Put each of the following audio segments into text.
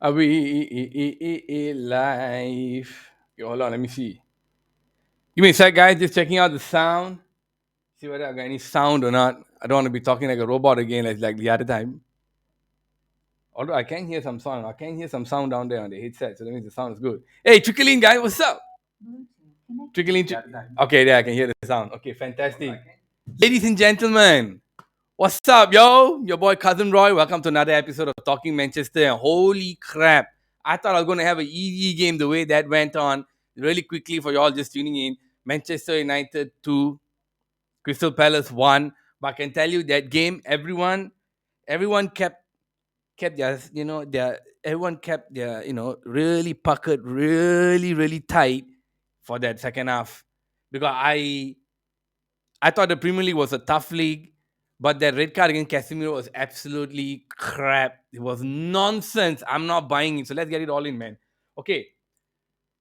Are we live? Okay, hold on, let me see. Give me a sec, guys. Just checking out the sound. See whether I got any sound or not. I don't want to be talking like a robot again, like the other time. Although I can hear some sound. I can hear some sound down there on the headset, so that means the sound is good. Hey, Trickling guy, what's up? Trickling. Okay, there I can hear the sound. Okay, fantastic. Ladies and gentlemen, what's up, yo? Your boy Cousin Roy. Welcome to another episode of Talking Manchester. And holy crap, I thought I was going to have an easy game the way that went on. Really quickly for y'all just tuning in. Manchester United 2, Crystal Palace 1. But I can tell you that game, everyone kept their, everyone kept their, really puckered, really tight for that second half. Because I thought the Premier League was a tough league, but that red card against Casemiro was absolutely crap. It was nonsense. I'm not buying it. So let's get it all in, man. Okay,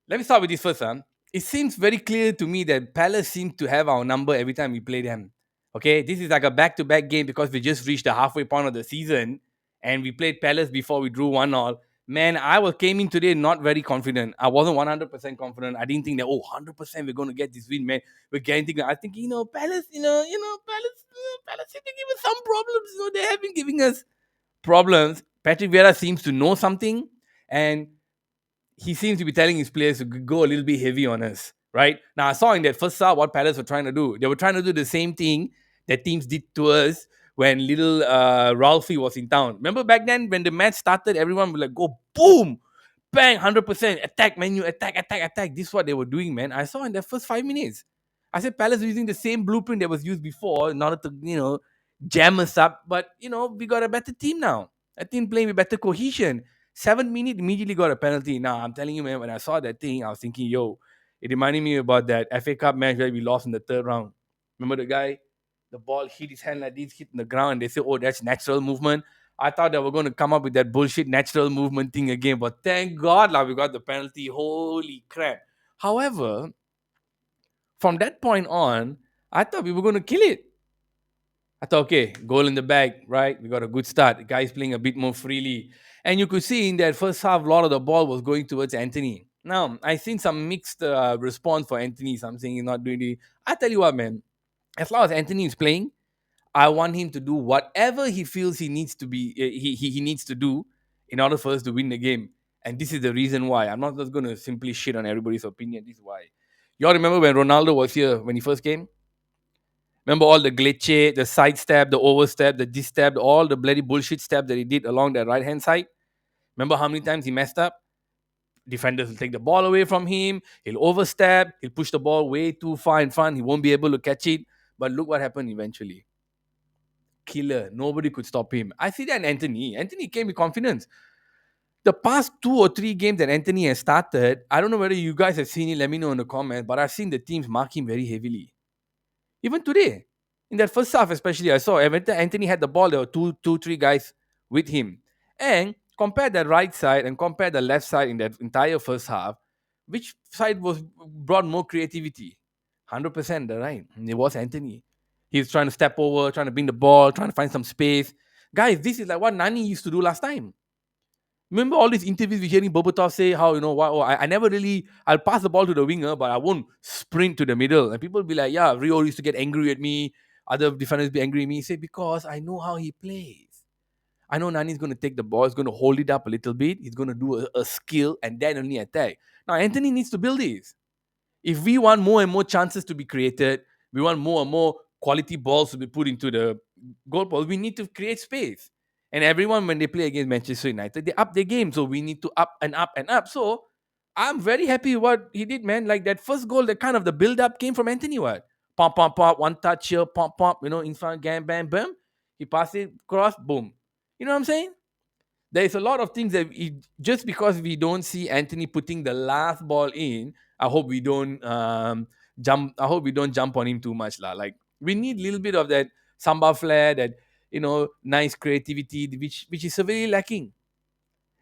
let me start with this first, huh? It seems very clear to me that Palace seems to have our number every time we play them. Okay, this is like a back-to-back game because we just reached the halfway point of the season and we played Palace before we drew 1-all. Man, came in today not very confident. I wasn't 100% confident. I didn't think that 100% we're going to get this win, man. We're getting. I think Palace, Palace seem to give us some problems. They have been giving us problems. Patrick Vieira seems to know something, and he seems to be telling his players to go a little bit heavy on us. Right now, I saw in that first half what Palace were trying to do. They were trying to do the same thing that teams did to us when little Ralphie was in town. Remember back then when the match started, everyone would like go boom, bang, 100% attack, menu, attack. This is what they were doing, man. I saw in the first 5 minutes. I said Palace were using the same blueprint that was used before in order to jam us up. But we got a better team now. A team playing with better cohesion. 7 minute immediately got a penalty. Now I'm telling you, man, when I saw that thing, I was thinking, yo, it reminded me about that FA Cup match where we lost in the third round. Remember the guy, the ball hit his hand like this, hit in the ground, and they say, oh, that's natural movement. I thought they were going to come up with that bullshit natural movement thing again, but thank God like, we got the penalty. Holy crap. However, from that point on, I thought we were going to kill it. I thought, okay, goal in the bag, right? We got a good start. The guy's playing a bit more freely. And you could see in that first half, a lot of the ball was going towards Anthony. Now, I seen some mixed response for Anthony. Some saying he's not doing it. I tell you what, man, as long as Anthony is playing, I want him to do whatever he feels he needs to be, he needs to do in order for us to win the game. And this is the reason why. I'm not just going to simply shit on everybody's opinion. This is why. Y'all remember when Ronaldo was here when he first came? Remember all the glitchy, the side step, the overstep, the disstep, all the bloody bullshit step that he did along the right hand side? Remember how many times he messed up? Defenders will take the ball away from him. He'll overstep. He'll push the ball way too far in front. He won't be able to catch it. But look what happened eventually. Killer. Nobody could stop him. I see that in Anthony. Anthony came with confidence. The past 2 or 3 games that Anthony has started, I don't know whether you guys have seen it. Let me know in the comments. But I've seen the teams mark him very heavily. Even today, in that first half, especially, I saw every time Anthony had the ball, there were three guys with him. And compare the right side and compare the left side in that entire first half. Which side was brought more creativity? 100% the right. It was Anthony. He was trying to step over, trying to bring the ball, trying to find some space. Guys, this is like what Nani used to do last time. Remember all these interviews we hearing Bobatov say how I never really I'll pass the ball to the winger, but I won't sprint to the middle. And people be like, yeah, Rio used to get angry at me. Other defenders be angry at me. He say because I know how he plays. I know Nani's going to take the ball. He's going to hold it up a little bit. He's going to do a skill and then only attack. Now Anthony needs to build this. If we want more and more chances to be created, we want more and more quality balls to be put into the goal post, we need to create space. And everyone, when they play against Manchester United, they up their game. So we need to up and up and up. So I'm very happy with what he did, man. Like that first goal, the kind of the build up came from Anthony. What? Pump, pump, pump, one touch here, pump, pump, in front, game, bam, bam. He passed it, cross, boom. You know what I'm saying? There's a lot of things that just because we don't see Anthony putting the last ball in, I hope we don't jump. I hope we don't jump on him too much, lah. Like we need a little bit of that samba flair, that nice creativity, which is severely lacking.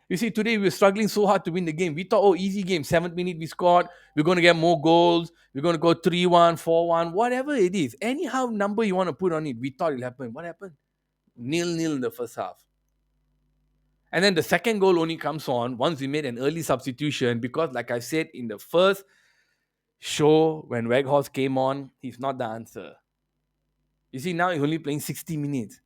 You see, today we were struggling so hard to win the game. We thought, oh, easy game, 7th minute we scored. We're going to get more goals. We're going to go 3-1, 4-1, whatever it is. Anyhow number you want to put on it, we thought it'll happen. What happened? 0-0 in the first half. And then the second goal only comes on once we made an early substitution because, like I said in the first show, when Weghorst came on, he's not the answer. You see, now he's only playing 60 minutes.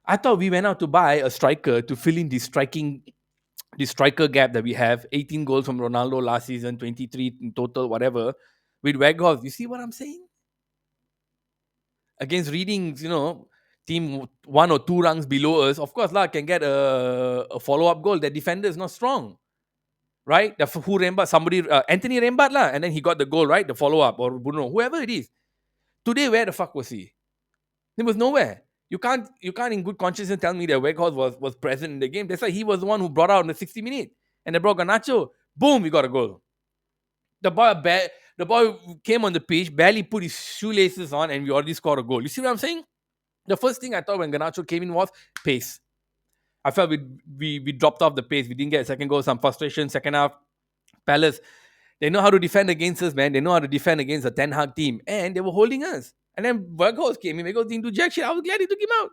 I thought we went out to buy a striker to fill in the striker gap that we have. 18 goals from Ronaldo last season, 23 in total, whatever. With Weghorst, you see what I'm saying? Against Readings, team one or two ranks below us, of course, lah, can get a follow up goal. The defender is not strong, right? Who Rembat, somebody, Anthony Rembat, lah, and then he got the goal, right? The follow up, or Bruno, whoever it is. Today, where the fuck was he? He was nowhere. You can't in good conscience tell me that Weghorst was present in the game. That's why he was the one who brought out in the 60 minutes. And they brought Garnacho. Boom, we got a goal. The boy came on the pitch, barely put his shoelaces on, and we already scored a goal. You see what I'm saying? The first thing I thought when Garnacho came in was pace. I felt we dropped off the pace. We didn't get a second goal, some frustration. Second half, Palace, they know how to defend against us, man. They know how to defend against a Ten Hag team. And they were holding us. And then Weghorst came in. Weghorst didn't do jack shit. I was glad he took him out.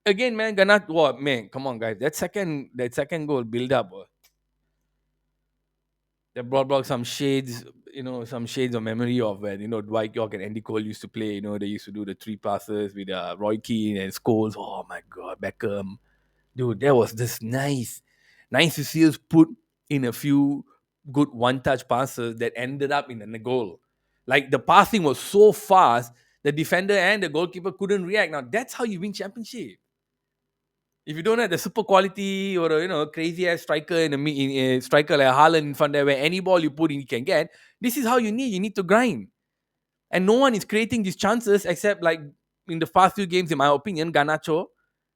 Again, man, Garnacho, what, man, come on, guys. That second goal build up. They brought some shades, some shades of memory of when, Dwight York and Andy Cole used to play. They used to do the three passes with Roy Keane and Scholes. Oh my God, Beckham. Dude, that was just nice. Nice to see us put in a few good one-touch passes that ended up in a goal. Like the passing was so fast, the defender and the goalkeeper couldn't react. Now that's how you win championship. If you don't have the super quality or crazy ass striker in a striker like Haaland in front there, where any ball you put in, you can get. This is how you need. You need to grind, and no one is creating these chances except like in the past few games, in my opinion, Ganacho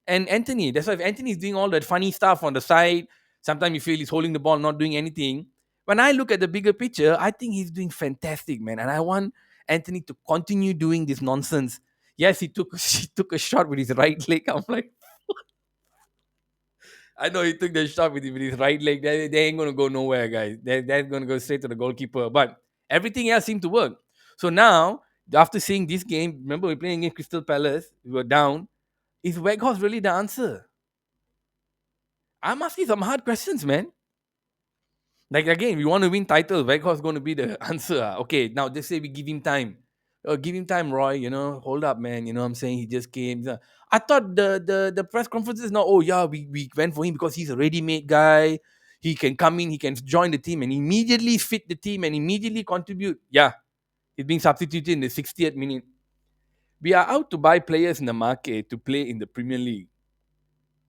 and Anthony. That's why if Anthony is doing all that funny stuff on the side, sometimes you feel he's holding the ball, not doing anything. When I look at the bigger picture, I think he's doing fantastic, man, and I want Anthony to continue doing this nonsense. Yes, he took a shot with his right leg. I'm like, I know he took the shot with his right leg. They ain't gonna go nowhere, guys. They're gonna go straight to the goalkeeper. But everything else seemed to work. So now, after seeing this game, remember we playing against Crystal Palace. We were down. Is Weghorst really the answer? I'm asking some hard questions, man. Like again, we want to win titles. Weghorst going to be the answer. Okay, now just say we give him time. Give him time, Roy. Hold up, man. You know what I'm saying? He just came. I thought the press conference is now. Oh yeah, we went for him because he's a ready-made guy. He can come in. He can join the team and immediately fit the team and immediately contribute. Yeah, he's being substituted in the 60th minute. We are out to buy players in the market to play in the Premier League.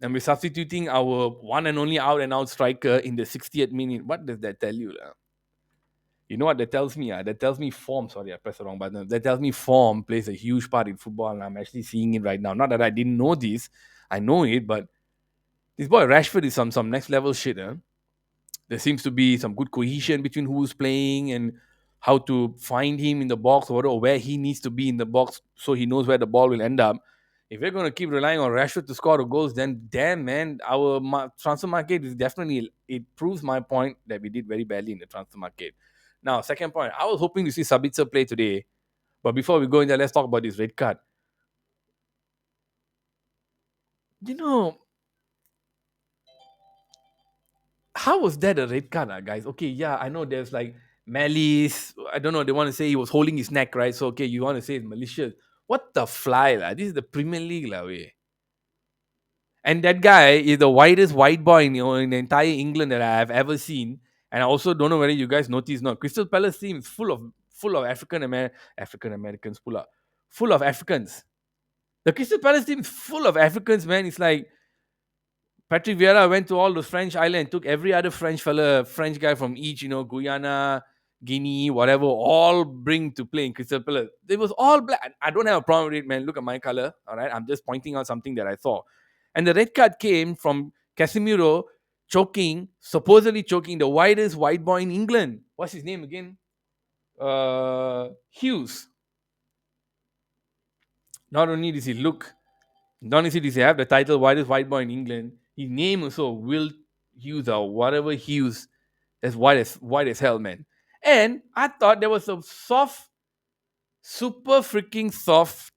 And we're substituting our one and only out and out striker in the 60th minute. What does that tell you? You know what that tells me? That tells me form. Sorry, I pressed the wrong button. That tells me form plays a huge part in football, and I'm actually seeing it right now. Not that I didn't know this, I know it, but this boy Rashford is some next level shit. There seems to be some good cohesion between who's playing and how to find him in the box or where he needs to be in the box so he knows where the ball will end up. If we're going to keep relying on Rashford to score the goals, then damn, man, our transfer market is definitely, it proves my point that we did very badly in the transfer market. Now, second point, I was hoping to see Sabitzer play today, but before we go in there, let's talk about this red card. You know, how was that a red card, guys? Okay, yeah, I know there's like malice. I don't know. They want to say he was holding his neck, right? So okay, you want to say it's malicious. What the fly, lah? This is the Premier League, lah, way. And that guy is the whitest white boy in the entire England that I have ever seen. And I also don't know whether you guys noticed not. Crystal Palace team is full of African Americans, full of Africans. The Crystal Palace team is full of Africans, man. It's like Patrick Vieira went to all the French islands, took every other French guy from each, Guyana, Guinea, whatever, all bring to play in Crystal Palace. It was all black. I don't have a problem with it, man. Look at my color. All right. I'm just pointing out something that I saw. And the red card came from Casemiro supposedly choking the widest white boy in England. What's his name again? Hughes. Not only does he look, not only does he have the title widest white boy in England, his name also Will Hughes or whatever Hughes. That's white as hell, man. And I thought there was a soft, super freaking soft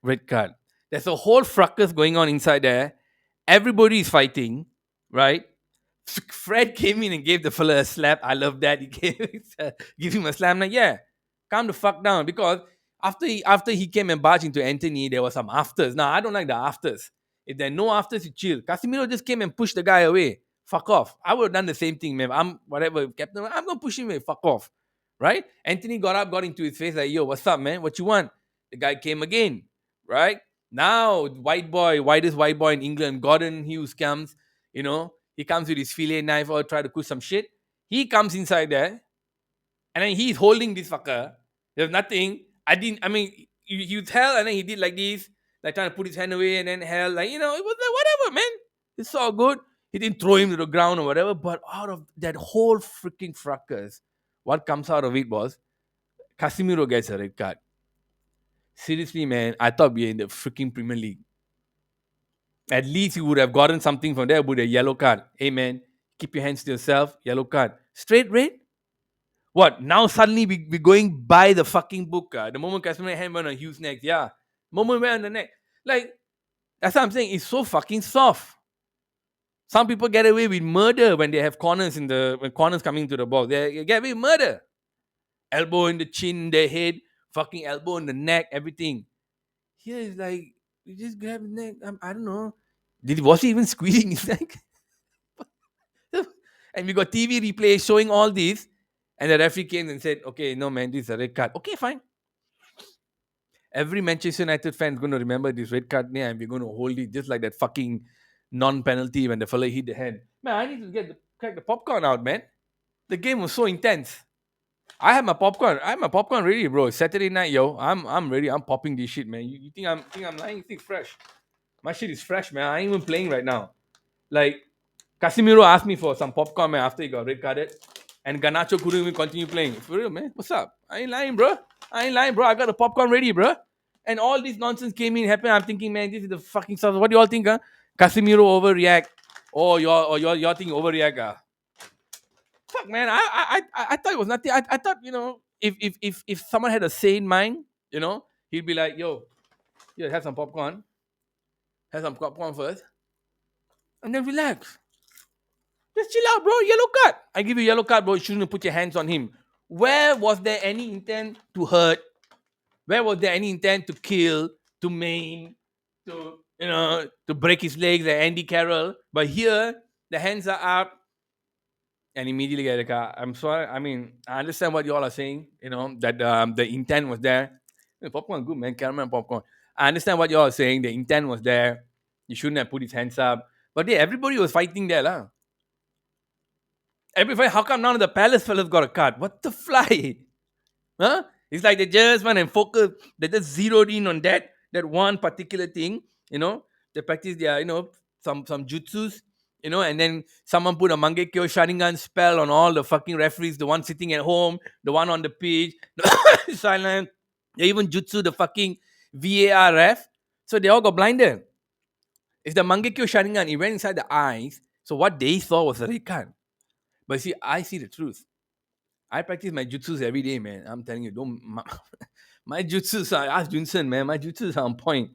red card. There's a whole fracas going on inside there. Everybody is fighting. right? Fred came in and gave the fella a slap. I love that. He give him a slap. I'm like, yeah, calm the fuck down. Because after he came and barged into Anthony, there was some afters. Now I don't like the afters. If there are no afters, you chill. Casemiro just came and pushed the guy away. Fuck off. I would have done the same thing, man. I'm whatever captain. I'm gonna push him away. Fuck off. Right? Anthony got up, got into his face like, yo, what's up, man? What you want? The guy came again. Right? Now, whitest white boy in England, Gordon Hughes comes, you know, he comes with his fillet knife or try to cook some shit. He comes inside there and then he's holding this fucker. There's nothing. I mean, you tell, and then he did like this, like trying to put his hand away and then hell, like, it was like, whatever, man. It's all good. He didn't throw him to the ground or whatever, but out of that whole freaking fracas, what comes out of it was Casemiro gets a red card. Seriously, man, I thought we were in the freaking Premier League. At least you would have gotten something from there with a yellow card. Hey man, keep your hands to yourself. Yellow card. Straight red? What? Now suddenly we going by the fucking book. The moment customer hand went on Hughes' neck. Yeah. Moment went on the neck. Like, that's what I'm saying. It's so fucking soft. Some people get away with murder when they have corners when corners coming to the box. They get away with murder. Elbow in the chin, the head, fucking elbow in the neck, everything. Here is like, you just grab his neck. I don't know. Was he even squeezing his neck? And we got TV replay showing all this. And the referee came and said, okay, no, man, this is a red card. Okay, fine. Every Manchester United fan is going to remember this red card name and we're going to hold it just like that fucking non-penalty when the fella hit the head. Man, I need to crack the popcorn out, man. The game was so intense. I have my popcorn. Ready, bro. Saturday night, yo. I'm ready. I'm popping this shit, man. You think I'm lying? You think fresh? My shit is fresh, man. I ain't even playing right now. Like, Casemiro asked me for some popcorn, man, after he got red carded. And Ganacho couldn't even continue playing. For real, man. What's up? I ain't lying, bro. I got the popcorn ready, bro. And all this nonsense came in, happened. I'm thinking, man, this is the fucking stuff. What do you all think, huh? Casemiro overreact. Oh, you're thinking overreact, Fuck, man. I thought it was nothing. I thought, if someone had a sane mind, he'd be like, yo, have some popcorn. Have some popcorn first. And then relax. Just chill out, bro. Yellow card. I give you yellow card, bro. You shouldn't put your hands on him. Where was there any intent to hurt? Where was there any intent to kill, to maim, to break his legs like Andy Carroll? But here, the hands are up and immediately get a car. I'm sorry. I mean, I understand what you all are saying, that the intent was there. Popcorn, good, man. Caramel popcorn. I understand what you all are saying. The intent was there. You shouldn't have put his hands up. But yeah, everybody was fighting there, lah. Everybody, how come none of the Palace fellas got a card? What the fly? Huh? It's like they just went and focus. They just zeroed in on that one particular thing. They practice their some jutsus. And then someone put a Mangekyo Sharingan spell on all the fucking referees. The one sitting at home, the one on the pitch, silent. They even jutsu the fucking VAR ref. So they all got blinded. It's the Mangekyo Sharingan. It went inside the eyes. So what they saw was a red card. But see, I see the truth. I practice my jutsus every day, man. I'm telling you, don't my jutsus are ask Junsen, man. My jutsus are on point.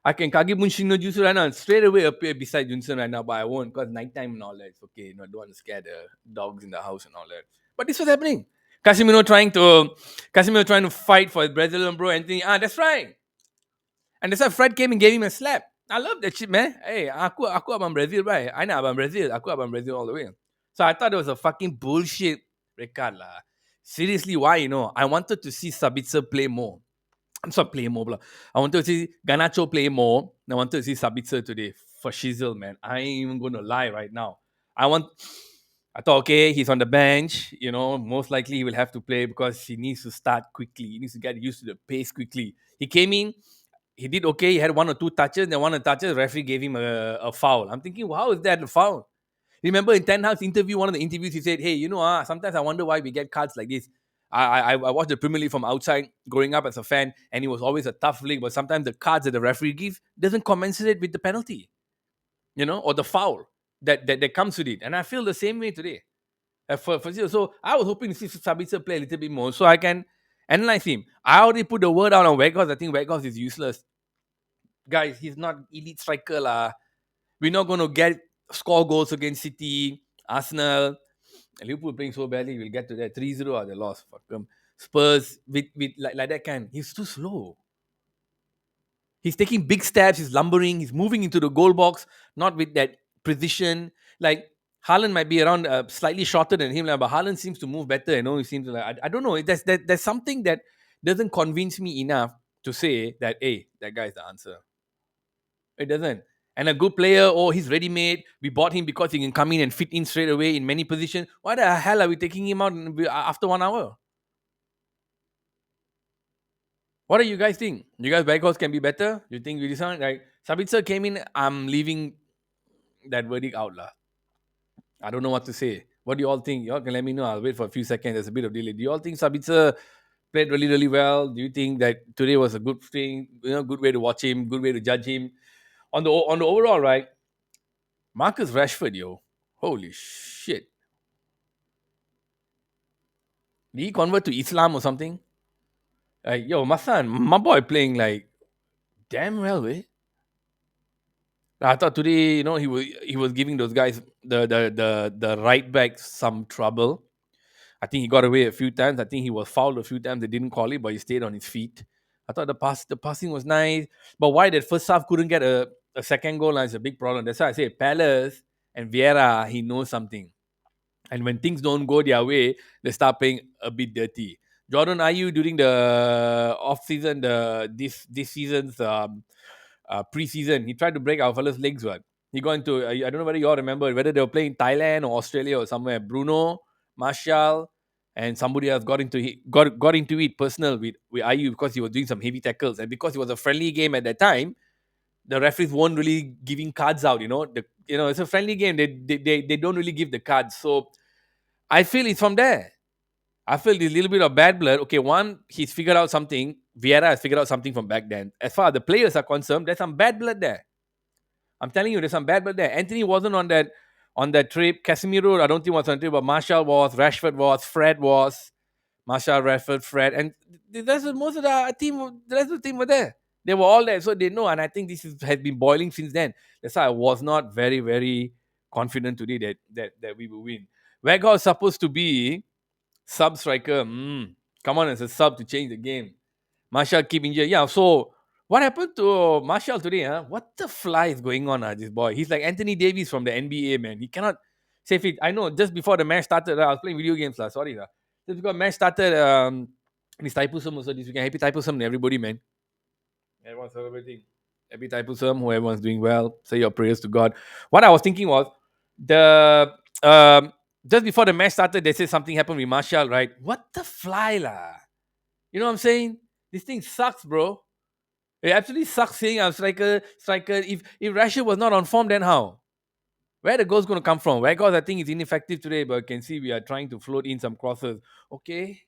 I can Kage Bunshin no jutsu right now and straight away appear beside Junsen right now, but I won't because nighttime and all that. It's okay. I don't want to scare the dogs in the house and all that. But this was happening. Casemiro trying to fight for his Brazilian bro Anthony. That's right. And that's why Fred came and gave him a slap. I love that shit, man. Hey, aku abang Brazil, right? I know abang Brazil. Aku abang Brazil all the way. So I thought it was a fucking bullshit record lah. Seriously, why? I wanted to see Sabitzer play more. I'm sorry, play more. Blah. I wanted to see Ganacho play more. I wanted to see Sabitzer today for Shizzle, man. I ain't even going to lie right now. I thought, okay, he's on the bench. Most likely he will have to play because he needs to start quickly. He needs to get used to the pace quickly. He came in, he did okay. He had one or two touches. Then one of the touches, the referee gave him a foul. I'm thinking, how is that a foul? Remember in Ten Hag's interview, one of the interviews, he said, hey, sometimes I wonder why we get cards like this. I watched the Premier League from outside growing up as a fan, and it was always a tough league, but sometimes the cards that the referee gives doesn't commensurate with the penalty, or the foul that comes with it. And I feel the same way today. So I was hoping to see Sabitzer play a little bit more so I can analyze him. I already put the word out on Weghorst. I think Weghorst is useless. Guys, he's not elite striker lah. We're not going to get score goals against City, Arsenal. Liverpool playing so badly, we'll get to that. 3-0 are the loss. Fuck 'em. Spurs with like that kind. He's too slow. He's taking big steps, he's lumbering, he's moving into the goal box, not with that precision. Like Haaland might be around slightly shorter than him, like, but Haaland seems to move better. He seems to like, I don't know. There's something that doesn't convince me enough to say that, hey, that guy is the answer. It doesn't. And a good player, oh, he's ready made. We bought him because he can come in and fit in straight away in many positions. Why the hell are we taking him out after 1 hour? What do you guys think? You guys Vegas can be better? You think we design like Sabitzer came in? I'm leaving that verdict out lah. I don't know what to say. What do you all think? You all can let me know. I'll wait for a few seconds. There's a bit of delay. Do you all think Sabitzer played really, really well? Do you think that today was a good thing? Good way to watch him, good way to judge him. On the overall, right? Marcus Rashford, yo. Holy shit. Did he convert to Islam or something? Like, yo, Masan, my boy playing like damn well, eh? I thought today, he was giving those guys the right back some trouble. I think he got away a few times. I think he was fouled a few times. They didn't call it, but he stayed on his feet. I thought the passing was nice, but why that first half couldn't get a second goal is a big problem. That's why I say Palace and Vieira, he knows something. And when things don't go their way, they start playing a bit dirty. Jordan Ayew during the off season, this season's preseason, he tried to break our fella's legs. What he got into? I don't know whether you all remember whether they were playing Thailand or Australia or somewhere. Bruno, Martial, and somebody else got into it personal with Ayew because he was doing some heavy tackles, and because it was a friendly game at that time, the referees weren't really giving cards out. It's a friendly game. They don't really give the cards. So I feel it's from there. I feel this little bit of bad blood. Okay, one, he's figured out something. Vieira has figured out something from back then. As far as the players are concerned, there's some bad blood there. I'm telling you, there's some bad blood there. Anthony wasn't on that trip. Casemiro, I don't think was on the trip, but Marshall was, Rashford was, Fred was, Marshall, Rashford, Fred, and most of the rest of the team were there. They were all there, so they know. And I think has been boiling since then. That's why I was not very, very confident today that we will win. Weghorst is supposed to be sub striker. Come on as a sub to change the game. Marshall keep injured. Yeah, so what happened to Marshall today? What the fly is going on, this boy? He's like Anthony Davis from the NBA, man. He cannot save it. I know just before the match started, I was playing video games. Sorry. Just before the match started, it's Taipusam also this weekend. Happy Taipusam to everybody, man. Everyone's celebrating. Happy Taipusam, who everyone's doing well. Say your prayers to God. What I was thinking was the just before the match started, they said something happened with Marshall, right? What the fly lah? You know what I'm saying? This thing sucks, bro. It absolutely sucks seeing a striker. If Rashid was not on form, then how? Where the goal's gonna come from? Where I think is ineffective today, but you can see we are trying to float in some crosses. Okay,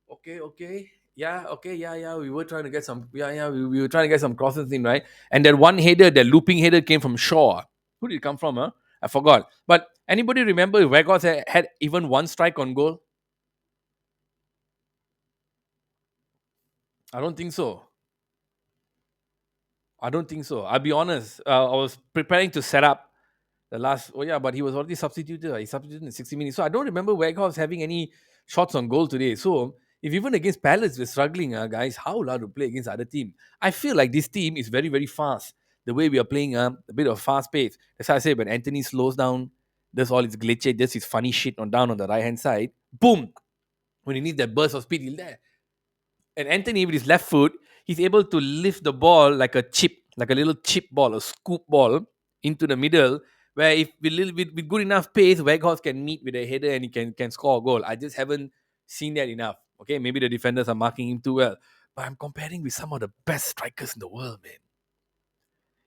okay. Yeah, okay, yeah. We were trying to get some we were trying to get some crosses in, right? And that one header, that looping header came from Shaw. Who did it come from, huh? I forgot. But anybody remember if Vegas had even one strike on goal? I don't think so. I don't think so. I'll be honest. I was preparing to set up the last. Oh yeah, but he was already substituted. He substituted in 60 minutes. So I don't remember Weghorst having any shots on goal today. So if even against Palace we're struggling, guys, how allowed to play against other team? I feel like this team is very, very fast. The way we are playing, a bit of fast pace. That's why I say when Anthony slows down, does all his glitchy, does his funny shit on the right hand side. Boom! When he needs that burst of speed, he's there. And Anthony with his left foot, he's able to lift the ball like a chip, like a little chip ball, a scoop ball into the middle. Where if with good enough pace, Weghorst can meet with a header and he can score a goal. I just haven't seen that enough. Okay, maybe the defenders are marking him too well. But I'm comparing with some of the best strikers in the world, man.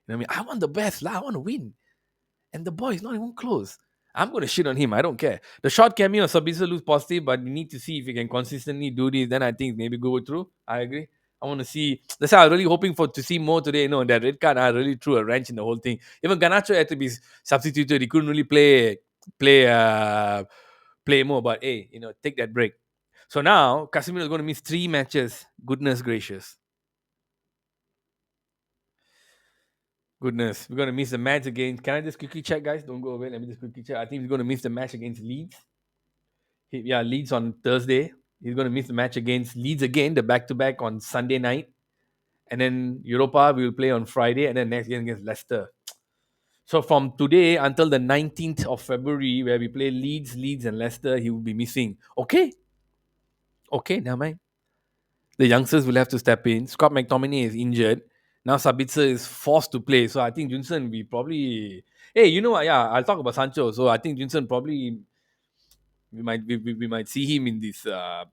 You know what I mean? I want the best, lah. I want to win. And the boy is not even close. I'm going to shit on him. I don't care. The short cameo of Sabisa looks positive, but you need to see if he can consistently do this. Then I think maybe go through. I agree. I want to see. That's why I was really hoping to see more today. That red card, I really threw a wrench in the whole thing. Even Ganacho had to be substituted. He couldn't really play, play more. But hey, take that break. So now Casemiro is going to miss 3 matches. Goodness gracious. Goodness, we're gonna miss the match again. Can I just quickly check, guys? Don't go away. Let me just quickly check. I think we're gonna miss the match against Leeds. Yeah, Leeds on Thursday. He's gonna miss the match against Leeds again, the back-to-back on Sunday night, and then Europa we will play on Friday, and then next game against Leicester. So from today until the 19th of February, where we play Leeds, and Leicester, he will be missing. Okay, never mind. The youngsters will have to step in. Scott McTominay is injured. Now Sabitzer is forced to play. So I think Junson, we probably. Hey, you know what? Yeah, I'll talk about Sancho. So I think Junson probably we might see him in this a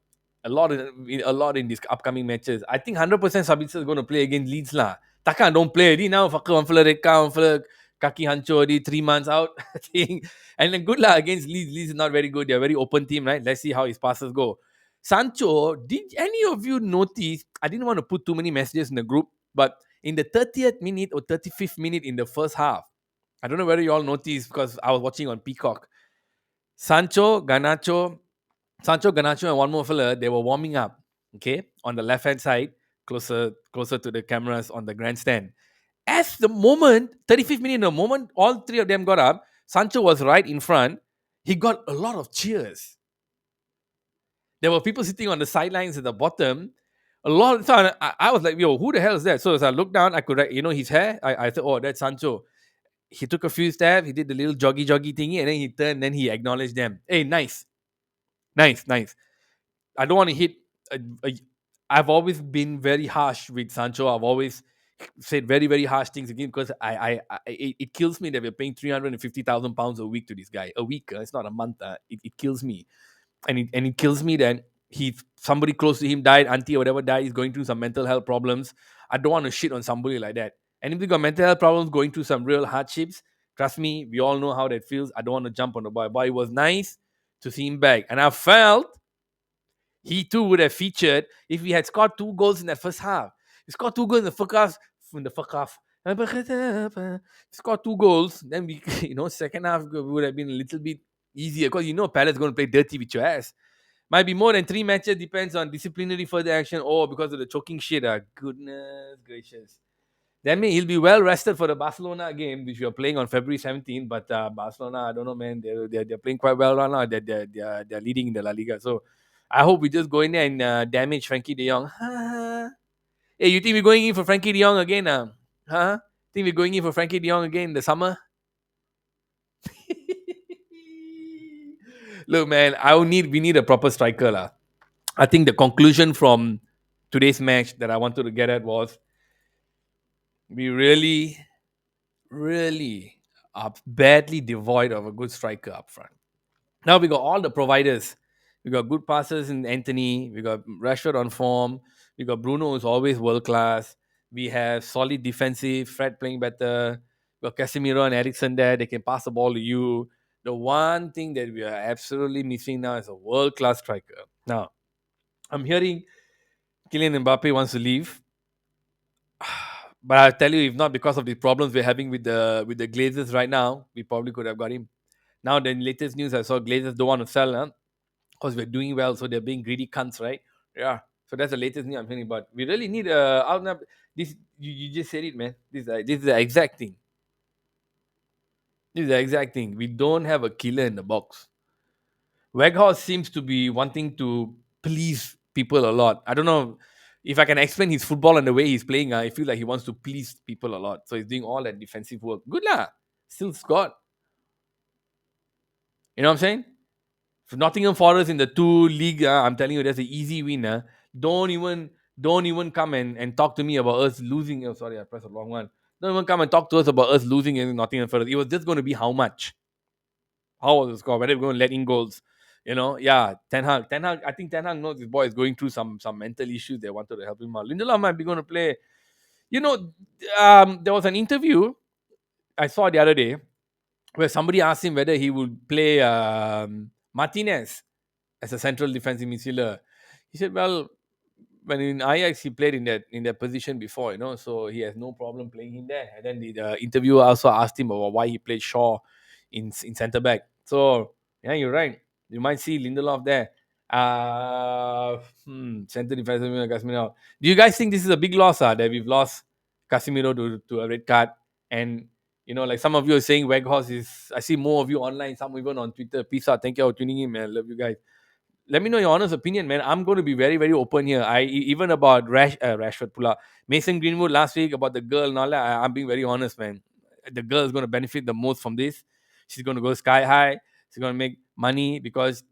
lot in these upcoming matches. I think 100% Sabitzer is going to play against Leeds lah. Takkan don't play already now. Fucker one fella red card, one fella kaki hancho already 3 months out. I think. And then good lah against Leeds. Leeds is not very good. They're a very open team, right? Let's see how his passes go. Sancho, did any of you notice? I didn't want to put too many messages in the group, but in the 30th minute or 35th minute in the first half, I don't know whether you all noticed because I was watching on Peacock. Sancho, Ganacho, and one more fella, they were warming up, okay, on the left hand side, closer to the cameras on the grandstand. As the moment, 35th minute, the moment all three of them got up, Sancho was right in front. He got a lot of cheers. There were people sitting on the sidelines at the bottom. A lot of time, I was like, yo, who the hell is that? So as I looked down, I could, his hair. I thought, oh, that's Sancho. He took a few steps, he did the little joggy thingy, and then he turned, then he acknowledged them. Hey, nice. Nice. I don't want to hit. A, I've always been very harsh with Sancho. I've always said very, very harsh things again because it kills me that we're paying £350,000 a week to this guy. A week, it's not a month. It kills me, and it kills me that somebody close to him died, auntie or whatever died. He's going through some mental health problems. I don't want to shit on somebody like that. And if they got mental health problems, going through some real hardships, trust me, we all know how that feels. I don't want to jump on the boy. But it was nice to see him back, and I felt he too would have featured if he had scored 2 goals in that first half. He scored 2 goals in the first half. In the first half. He scored 2 goals. Then we, second half would have been a little bit easier because Palace going to play dirty with your ass. Might be more than 3 matches. Depends on disciplinary further action or because of the choking shit. Goodness gracious. That means he'll be well rested for the Barcelona game, which we are playing on February 17th. But Barcelona, I don't know, man. They're playing quite well right now. They're leading in the La Liga. So I hope we just go in there and damage Frankie De Jong. Hey, you think we're going in for Frankie De Jong again? Huh? Think we're going in for Frankie De Jong again in the summer? Look, man, we need a proper striker lah. I think the conclusion from today's match that I wanted to get at was we really, really are badly devoid of a good striker up front. Now we got all the providers. We got good passes in Anthony. We got Rashford on form. We got Bruno who's always world class. We have solid defensive. Fred playing better. We got Casemiro and Ericsson there. They can pass the ball to you. The one thing that we are absolutely missing now is a world class striker. Now, I'm hearing Kylian Mbappe wants to leave. But I'll tell you, if not because of the problems we're having with the Glazers right now, we probably could have got him. Now, the latest news I saw, Glazers don't want to sell, huh? Because we're doing well, so they're being greedy cunts, right? Yeah. So that's the latest news I'm hearing about. We really need this. You just said it, man. This is the exact thing. This is the exact thing. We don't have a killer in the box. Weghorst seems to be wanting to please people a lot. I don't know if I can explain his football and the way he's playing. I feel like he wants to please people a lot. So he's doing all that defensive work. Good lah. Still scored. You know what I'm saying? For Nottingham Forest in the two league, I'm telling you, that's an easy win. Don't even come and talk to me about us losing. Oh, sorry, I pressed the wrong one. Don't even come and talk to us about us losing in Nottingham Forest. It was just going to be how much. How was the score? Whether we're going to let in goals. Yeah, Ten Hag. I think Ten Hag knows this boy is going through some mental issues. They wanted to help him out. Lindelof might be going to play. There was an interview I saw the other day where somebody asked him whether he would play Martinez as a central defensive midfielder. He said, "Well, when in Ajax he played in that position before, so he has no problem playing him there." And then the interviewer also asked him about why he played Shaw in centre back. So yeah, you're right. You might see Lindelof there. Centre defensive Casemiro. Do you guys think this is a big loss that we've lost Casemiro to a red card? And like some of you are saying Weghorst is, I see more of you online, some even on Twitter. Peace out. Thank you for tuning in, man. Love you guys. Let me know your honest opinion, man. I'm going to be very, very open here. Even about Rashford Pula, Mason Greenwood last week about the girl and all that. I'm being very honest, man. The girl is going to benefit the most from this. She's going to go sky high. She's going to make money because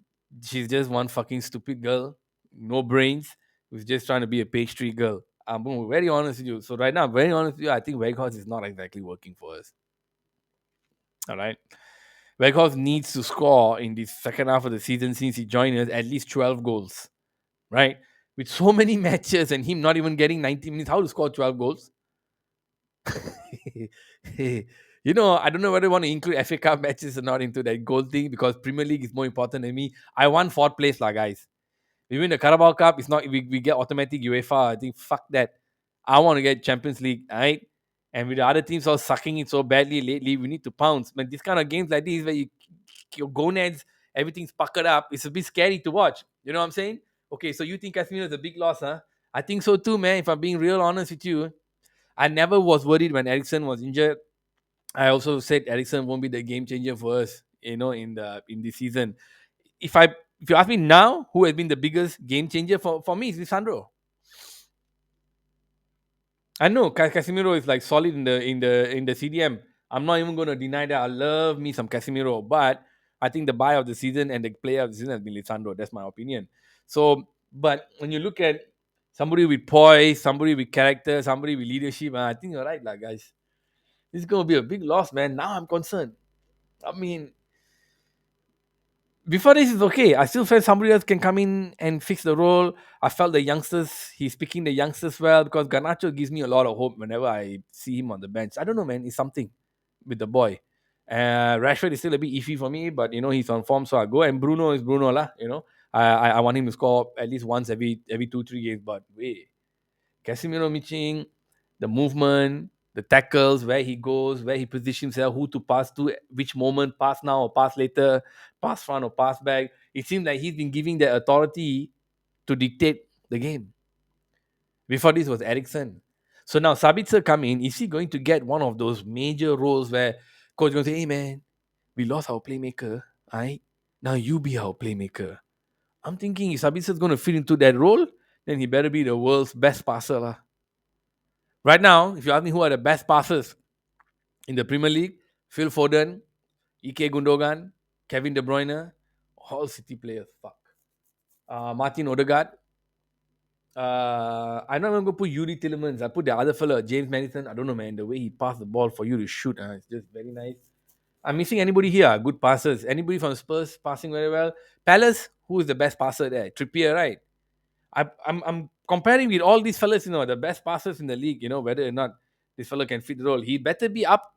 she's just one fucking stupid girl, no brains, who's just trying to be a pastry girl. I'm being very honest with you. So right now, I'm very honest with you. I think Weghorst is not exactly working for us. All right. Weghorst needs to score in the second half of the season since he joined us at least 12 goals, right? With so many matches and him not even getting 90 minutes, how to score 12 goals? I don't know whether I want to include FA Cup matches or not into that goal thing because Premier League is more important than me. I want fourth place, lah, guys. We win the Carabao Cup, it's not we get automatic UEFA. I think fuck that. I want to get Champions League, right? And with the other teams all sucking it so badly lately, we need to pounce. Man, this kind of games like this where your gonads, everything's puckered up, it's a bit scary to watch. You know what I'm saying? Okay, so you think Casemiro is a big loss, huh? I think so too, man. If I'm being real honest with you, I never was worried when Ericsson was injured. I also said Ericsson won't be the game changer for us, in the season. If you ask me now, who has been the biggest game changer for me is Lisandro. I know Casemiro is like solid in the CDM. I'm not even going to deny that. I love me some Casemiro, but I think the buy of the season and the player of the season has been Lisandro. That's my opinion. So, but when you look at somebody with poise, somebody with character, somebody with leadership, I think you're right, like guys. This is going to be a big loss, man. Now I'm concerned. I mean, before this is okay. I still felt somebody else can come in and fix the role. I felt the youngsters, he's picking the youngsters well because Garnacho gives me a lot of hope whenever I see him on the bench. I don't know, man. It's something with the boy. Rashford is still a bit iffy for me, but he's on form, so I go. And Bruno is Bruno lah. I want him to score at least once every 2-3 games. But wait, Casemiro Michin, the movement, the tackles, where he goes, where he positions himself, who to pass to, which moment, pass now or pass later, pass front or pass back. It seems like he's been giving the authority to dictate the game. Before this was Ericsson. So now Sabitzer come in. Is he going to get one of those major roles where coach going to say, hey man, we lost our playmaker. Alright? Now you be our playmaker. I'm thinking if Sabitzer's going to fit into that role, then he better be the world's best passer. Lah. Right now, if you ask me who are the best passers in the Premier League, Phil Foden, Ike Gundogan, Kevin De Bruyne, all City players. Fuck. Martin Odegaard. I'm not even going to put Yuri Tillemans. I put the other fella, James Madison. I don't know, man. The way he passed the ball for you to shoot, it's just very nice. I'm missing anybody here. Good passers. Anybody from Spurs passing very well. Palace, who is the best passer there? Trippier, right? I'm comparing with all these fellas, the best passers in the league, whether or not this fella can fit the role. He better be up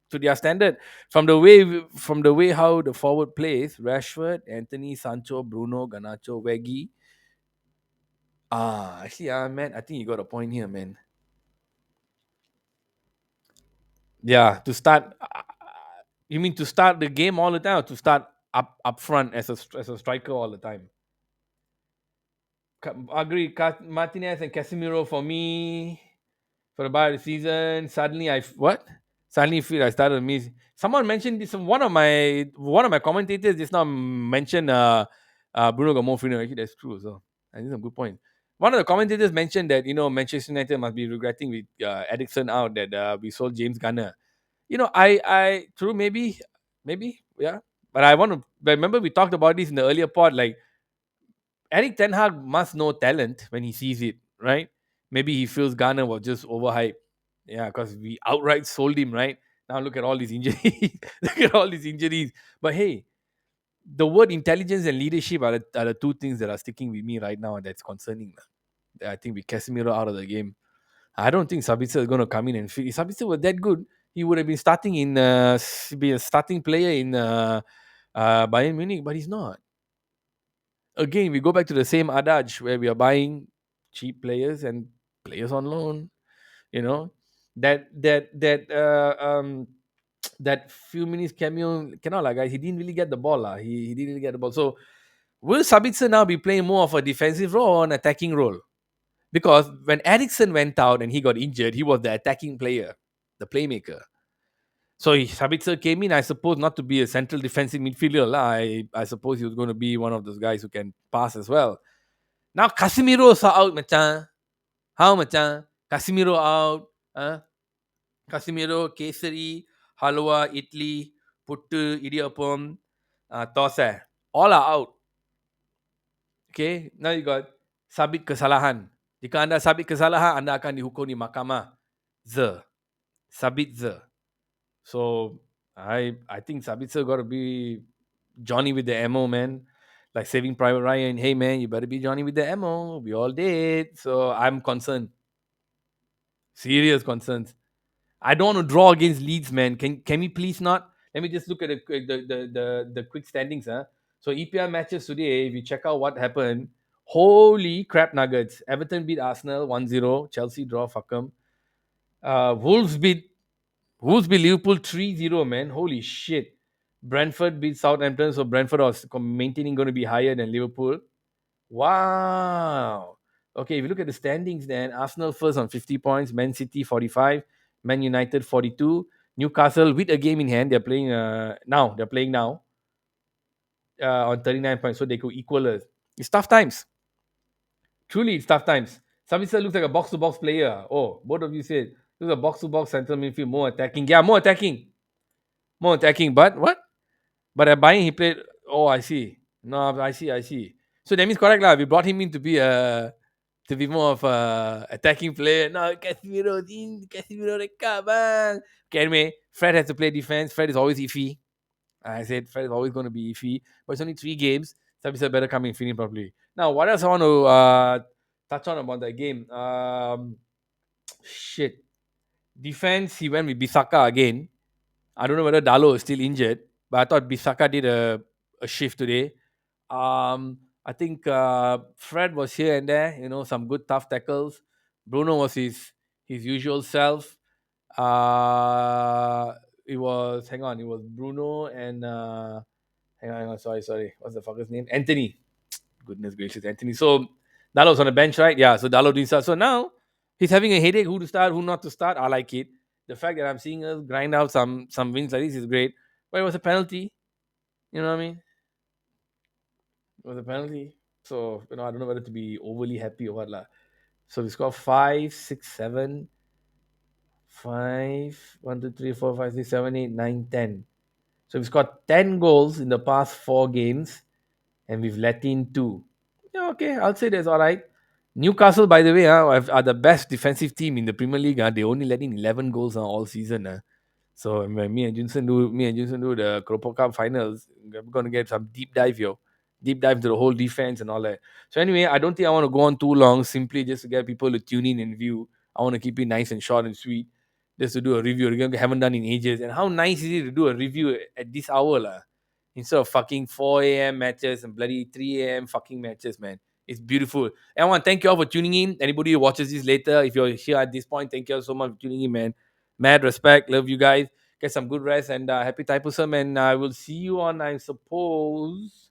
to their standard. From the way how the forward plays, Rashford, Anthony, Sancho, Bruno, Garnacho, Weggy. Actually, man, I think you got a point here, man. Yeah, to start. You mean to start the game all the time, or to start up front as a striker all the time? Agree. Martinez and Casemiro for me for the buy of the season. Suddenly, what? Suddenly, feel I started to miss. Someone mentioned this. One of my commentators just now mentioned Bruno got more freedom. Actually, that's true. So I think it's a good point. One of the commentators mentioned that Manchester United must be regretting with Ericsson out that we sold James Gunner. I true maybe yeah. But I want to. Remember we talked about this in the earlier part. Like Eric Ten Hag must know talent when he sees it, right? Maybe he feels Garner was just overhyped. Yeah, because we outright sold him, right? Now look at all these injuries. Look at all these injuries. But hey, the word intelligence and leadership are the two things that are sticking with me right now, and that's concerning. I think with Casemiro out of the game, I don't think Sabitzer is going to come in and fit. If Sabitzer was that good, he would have been starting be a starting player in Bayern Munich, but he's not. Again, we go back to the same adage where we are buying cheap players and players on loan. You know that that few minutes cameo cannot like guys. He didn't really get the ball lah. He didn't really get the ball. So will Sabitzer now be playing more of a defensive role or an attacking role? Because when Ericsson went out and he got injured, he was the attacking player, the playmaker. So Sabitzer came in, I suppose, not to be a central defensive midfielder. Lah. I suppose he was going to be one of those guys who can pass as well. Now Casemiro's out, macam. How, macam? Casemiro out. Huh? Casemiro, Kesari, Halwa, Italy, Puttu, Idiyappam, Thosai. All are out. Okay, now you got sabit kesalahan. Jika anda sabit kesalahan, anda akan dihukum di mahkamah. Sabit ze. So I think Sabitzer got to be Johnny with the ammo, man. Like Saving Private Ryan. Hey, man, you better be Johnny with the ammo. We all did. So I'm concerned. Serious concerns. I don't want to draw against Leeds, man. Can we please not? Let me just look at the quick standings, huh? So EPL matches today, if you check out what happened, holy crap nuggets. Everton beat Arsenal 1-0. Chelsea draw, fuck 'em. Wolves beat Liverpool 3-0, man. Holy shit. Brentford beat Southampton, so Brentford was maintaining going to be higher than Liverpool. Wow. Okay, if you look at the standings, then Arsenal first on 50 points, Man City 45, Man United 42, Newcastle with a game in hand. They're playing now. They're playing now on 39 points, so they could equal us. It's tough times. Truly, it's tough times. Sabitzer looks like a box to box player. Oh, both of you said looks a box to box central midfield, more attacking. Yeah, more attacking. More attacking. But what? But at buying, he played. Oh, I see. No, I see. I see. So that means correct lah. We brought him in to be more of a attacking player. No, Casemiro in, Casemiro rekat bang. Okay, anyway, Fred has to play defense. Fred is always iffy. I said Fred is always going to be iffy, but it's only 3 games. Sabitzer better come in finish properly. Now, what else I want to touch on about that game? Shit. Defense, he went with Bisaka again. I don't know whether Dalo is still injured, but I thought Bisaka did a shift today. I think Fred was here and there, some good tough tackles. Bruno was his usual self. It was it was Bruno and hang on, sorry. What's the fucker's name? Anthony. Goodness gracious, Anthony. So Dalo's on the bench, right? Yeah, so Dalo didn't start. So now he's having a headache who to start, who not to start. I like it. The fact that I'm seeing us grind out some wins like this is great. But it was a penalty. You know what I mean? It was a penalty. So, I don't know whether to be overly happy or what. Lah. So we scored 5, 6, 7, 5, 1, 2, 3, 4, 5, 6, 7, 8, 9, 10. So we've scored 10 goals in the past 4 games and we've let in 2. Yeah, okay, I'll say that's all right. Newcastle, by the way, are the best defensive team in the Premier League. They only let in 11 goals all season. So when me and Junsen do the Kropo Cup finals, we're gonna get some deep dive, deep dive into the whole defense and all that. So anyway, I don't think I want to go on too long. Simply just to get people to tune in and view. I want to keep it nice and short and sweet, just to do a review. We haven't done in ages. And how nice is it to do a review at this hour, lah? Instead of fucking 4 a.m. matches and bloody 3 a.m. fucking matches, man. It's beautiful. And I want to thank you all for tuning in. Anybody who watches this later, if you're here at this point, thank you all so much for tuning in, man. Mad respect. Love you guys. Get some good rest and happy Thaipusam. And I will see you on, I suppose.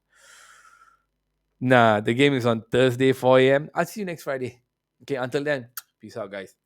Nah, the game is on Thursday, 4 a.m. I'll see you next Friday. Okay, until then, peace out, guys.